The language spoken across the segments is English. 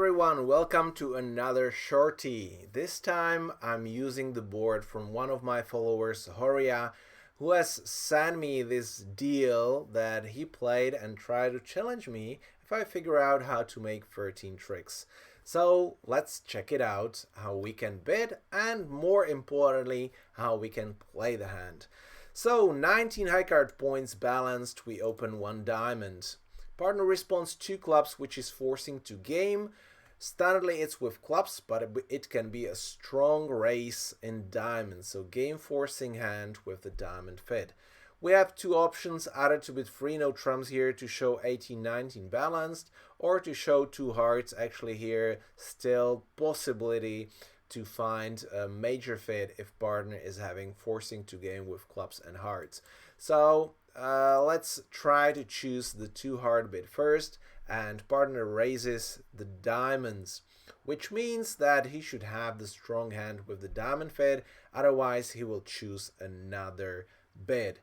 everyone, welcome to another Shortie. This time I'm using the board from one of my followers, Horia, who has sent me this deal that he played and tried to challenge me if I figure out how to make 13 tricks. So let's check it out, how we can bid and more importantly, how we can play the hand. So 19 high card points balanced, we open one diamond. Partner responds 2 clubs, which is forcing to game. Standardly it's with clubs, but it can be a strong race in diamonds, so game forcing hand with the diamond fed. We have 2 options, either to bid 3 no trumps here to show 18-19 balanced, or to show 2 hearts. Actually here still possibility to find a major fade if partner is having forcing to game with clubs and hearts. So let's try to choose the 2 hard bid first, and partner raises the diamonds, which means that he should have the strong hand with the diamond fed, otherwise he will choose another bid.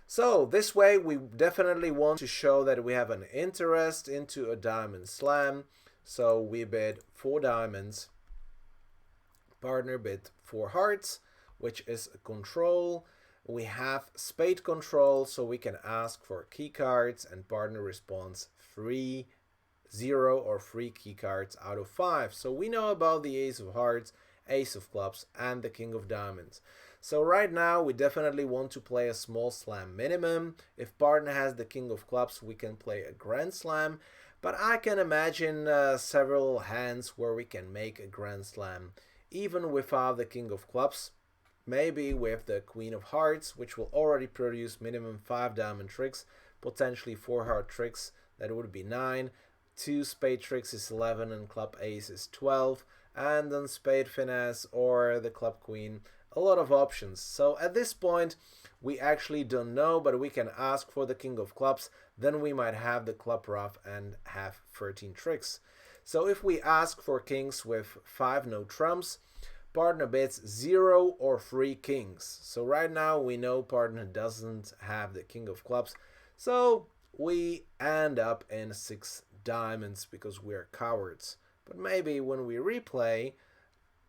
So this way we definitely want to show that we have an interest into a diamond slam. So we bid 4 diamonds, partner bid 4 hearts, which is a control. We have spade control, so we can ask for key cards, and partner responds 3, 0 or 3 key cards out of 5. So we know about the ace of hearts, ace of clubs, and the king of diamonds. So right now we definitely want to play a small slam minimum. If partner has the king of clubs, we can play a grand slam, but I can imagine several hands where we can make a grand slam even without the king of clubs. Maybe with the queen of hearts, which will already produce minimum 5 diamond tricks, potentially 4 heart tricks, that would be 9, 2 spade tricks is 11, and club ace is 12, and then spade finesse or the club queen, a lot of options. So at this point we actually don't know, but we can ask for the king of clubs, then we might have the club ruff and have 13 tricks. So if we ask for kings with 5 no trumps, partner bids 0 or 3 kings. So right now we know partner doesn't have the king of clubs, so we end up in 6 diamonds because we're cowards. But maybe when we replay,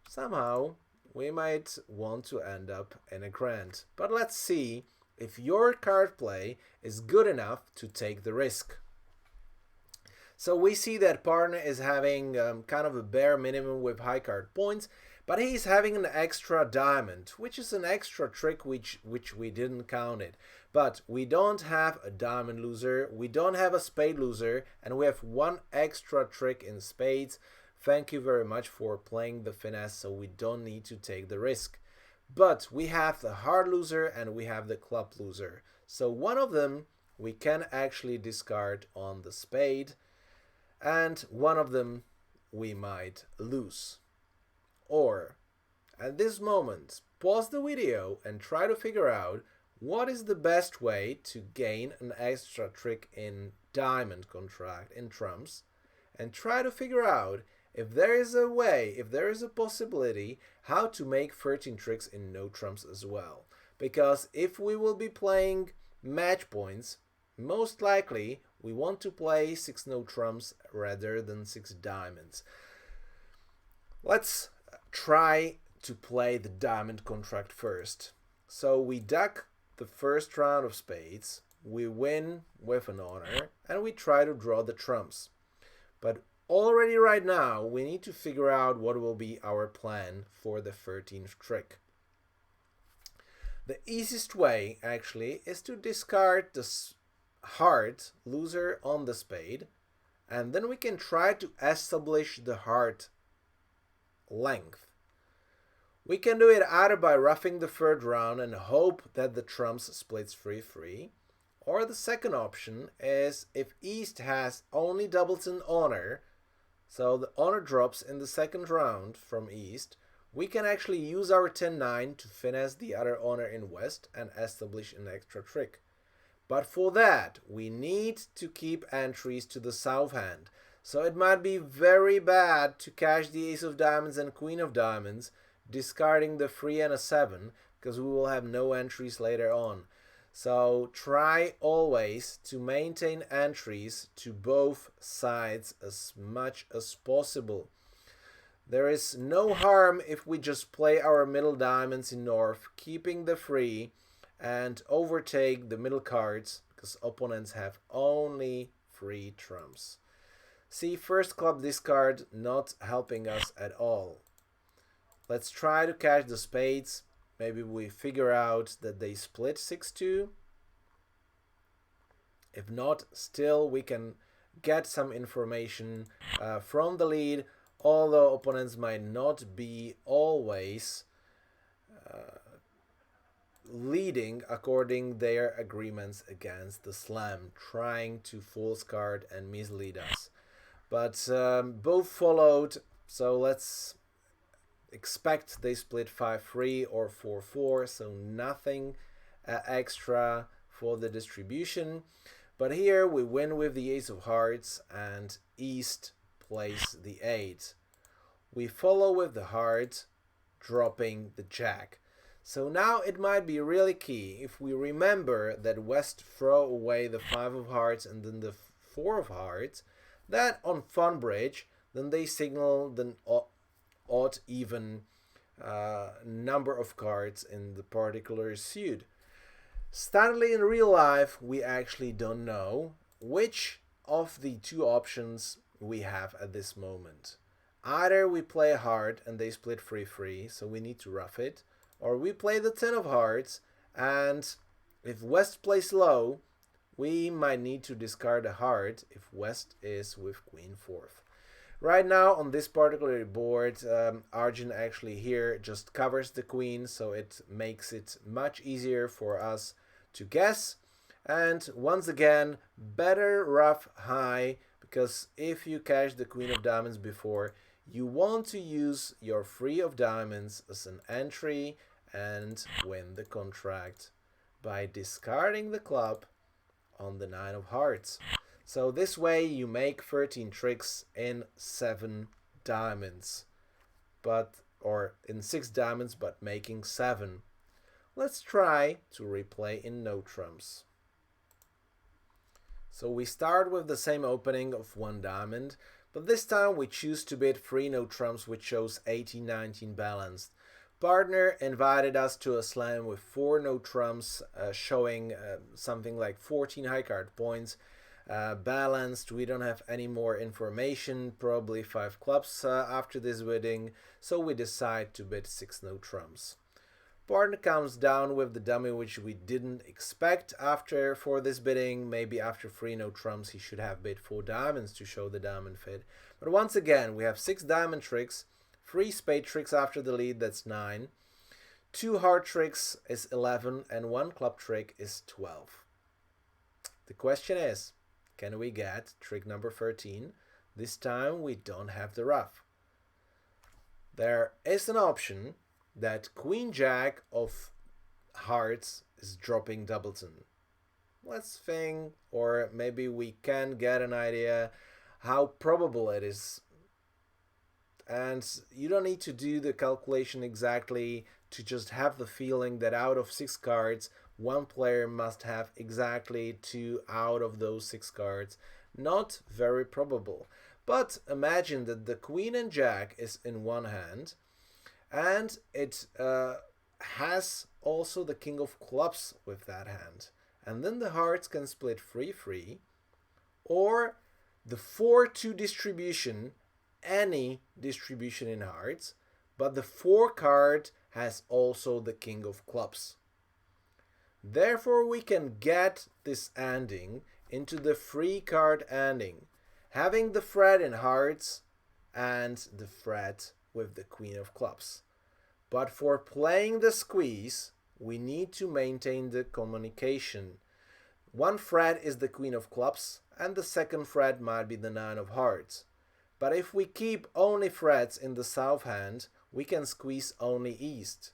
somehow we might want to end up in a grand. But let's see if your card play is good enough to take the risk. So we see that partner is having kind of a bare minimum with high card points, but he's having an extra diamond, which is an extra trick which we didn't count it. But we don't have a diamond loser, we don't have a spade loser, and we have 1 extra trick in spades. Thank you very much for playing the finesse, so we don't need to take the risk. But we have the heart loser and we have the club loser. So one of them we can actually discard on the spade, and one of them we might lose. Or, at this moment, pause the video and try to figure out what is the best way to gain an extra trick in diamond contract in trumps, and try to figure out if there is a way, if there is a possibility how to make 13 tricks in no trumps as well. Because if we will be playing match points, most likely we want to play 6 no trumps rather than 6 diamonds. Let's try to play the diamond contract first. So we duck the first round of spades, we win with an honor, and we try to draw the trumps. But already right now we need to figure out what will be our plan for the 13th trick. The easiest way actually is to discard the heart loser on the spade, and then we can try to establish the heart length. We can do it either by roughing the 3rd round and hope that the trumps splits 3-3, or the second option is if East has only doubleton honor, so the honor drops in the 2nd round from East, we can actually use our 10-9 to finesse the other honor in West and establish an extra trick. But for that we need to keep entries to the south hand, so it might be very bad to cash the ace of diamonds and queen of diamonds, discarding the 3 and a 7, because we will have no entries later on. So try always to maintain entries to both sides as much as possible. There is no harm if we just play our middle diamonds in north, keeping the free, and overtake the middle cards, because opponents have only free trumps. See, first club discard not helping us at all. Let's try to cash the spades. Maybe we figure out that they split 6-2. If not, still we can get some information from the lead, although opponents might not be always leading according their agreements against the slam, trying to false card and mislead us. But both followed, so let's expect they split 5-3 or 4-4, so nothing extra for the distribution. But here we win with the ace of hearts and East plays the 8. We follow with the heart, dropping the jack. So now it might be really key if we remember that West throw away the 5 of hearts and then the 4 of hearts, that on Funbridge then they signal the odd even number of cards in the particular suit. Sadly, in real life, we actually don't know which of the two options we have at this moment. Either we play hard and they split 3-3, so we need to rough it, or we play the 10 of hearts, and if West plays low, we might need to discard a heart if West is with Queen 4th. Right now on this particular board, Argent actually here just covers the queen, so it makes it much easier for us to guess. And once again, better rough high, because if you cash the queen of diamonds before, you want to use your 3 of diamonds as an entry and win the contract by discarding the club on the 9 of hearts. So this way you make 13 tricks in 7 diamonds, or in 6 diamonds, but making 7. Let's try to replay in no trumps. So we start with the same opening of 1 diamond, but this time we choose to bid 3 no trumps, which shows 18-19 balanced. Partner invited us to a slam with 4 no trumps, showing something like 14 high card points. Balanced, we don't have any more information, probably 5 clubs after this bidding, so we decide to bid 6 no trumps. Partner comes down with the dummy, which we didn't expect for this bidding. Maybe after 3 no trumps he should have bid 4 diamonds to show the diamond fit. But once again, we have 6 diamond tricks, 3 spade tricks after the lead, that's 9. 2 heart tricks is 11, and 1 club trick is 12. The question is, can we get trick number 13? This time we don't have the rough. There is an option that Queen Jack of hearts is dropping doubleton. Let's think, or maybe we can get an idea how probable it is. And you don't need to do the calculation exactly, to just have the feeling that out of 6 cards, 1 player must have exactly 2 out of those 6 cards. Not very probable. But imagine that the Queen and Jack is in one hand, and it has also the King of Clubs with that hand. And then the hearts can split 3-3, or the 4-2 distribution, any distribution in hearts, but the 4 card has also the King of Clubs. Therefore we can get this ending into the 3 card ending, having the threat in hearts and the threat with the Queen of Clubs. But for playing the squeeze, we need to maintain the communication. One threat is the Queen of Clubs, and the second threat might be the 9 of hearts. But if we keep only threats in the south hand, we can squeeze only east.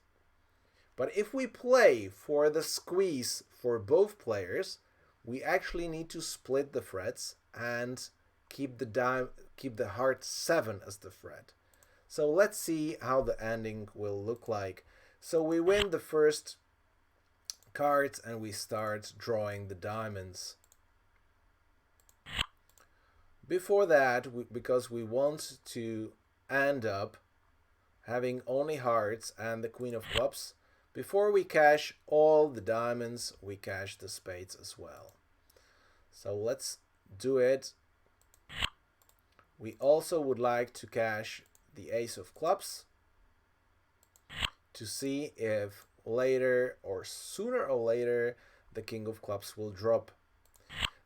But if we play for the squeeze for both players, we actually need to split the threats and keep the heart 7 as the threat. So let's see how the ending will look like. So we win the first cards and we start drawing the diamonds. Before that, because we want to end up having only hearts and the queen of clubs, before we cash all the diamonds, we cash the spades as well. So let's do it. We also would like to cash the ace of clubs to see if later or sooner or later the king of clubs will drop.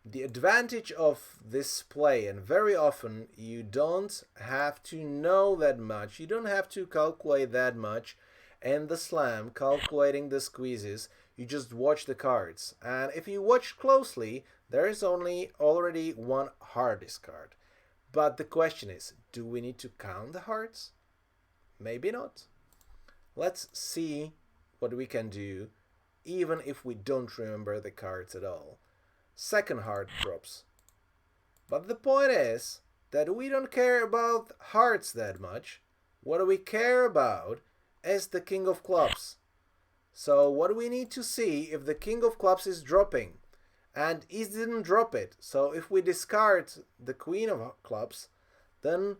The advantage of this play, and very often you don't have to know that much, you don't have to calculate that much in the slam, calculating the squeezes, you just watch the cards. And if you watch closely, there is already one heart discard. But the question is, do we need to count the hearts? Maybe not. Let's see what we can do, even if we don't remember the cards at all. Second heart drops. But the point is that we don't care about hearts that much. What we care about is the king of clubs. So what we need to see if the king of clubs is dropping. And he didn't drop it. So if we discard the queen of clubs, then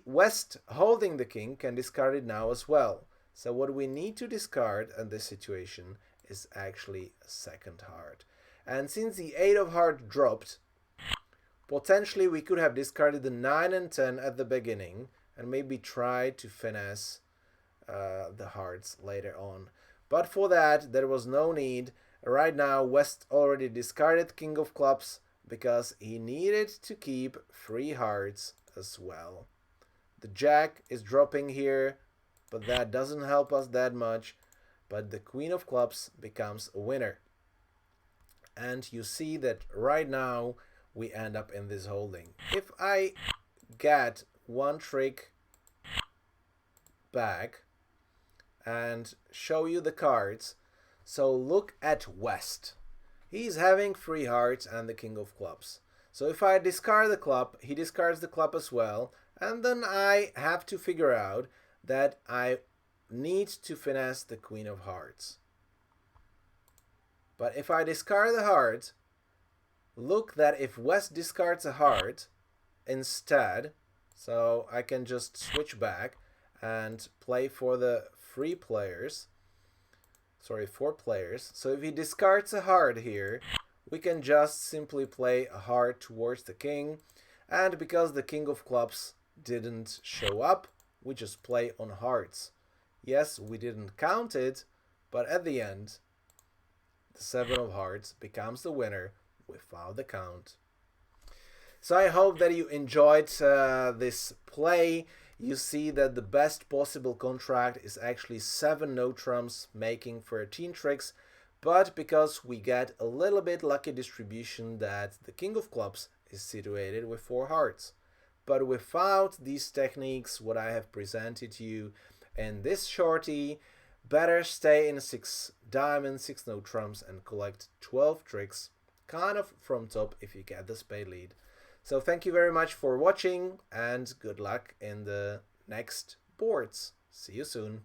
West holding the king can discard it now as well. So what we need to discard in this situation is actually a second heart. And since the 8 of hearts dropped, potentially we could have discarded the 9 and 10 at the beginning and maybe try to finesse the hearts later on. But for that, there was no need. Right now, West already discarded king of clubs because he needed to keep 3 hearts as well. The jack is dropping here, but that doesn't help us that much. But the queen of clubs becomes a winner. And you see that right now we end up in this holding. If I get one trick back and show you the cards, so look at West. He's having 3 hearts and the king of clubs. So if I discard the club, he discards the club as well, and then I have to figure out that I need to finesse the queen of hearts. But if I discard the heart, look that if West discards a heart instead, so I can just switch back and play for the 4 players. So if he discards a heart here, we can just simply play a heart towards the king. And because the king of clubs didn't show up, we just play on hearts. Yes, we didn't count it, but at the end, the 7 of hearts becomes the winner without the count. So I hope that you enjoyed this play. You see that the best possible contract is actually 7 no trumps making 13 tricks, but because we get a little bit lucky distribution that the king of clubs is situated with 4 hearts. But without these techniques, what I have presented you in this shorty, better stay in 6 diamonds, 6 no trumps, and collect 12 tricks, kind of from top if you get the spade lead. So thank you very much for watching, and good luck in the next boards. See you soon.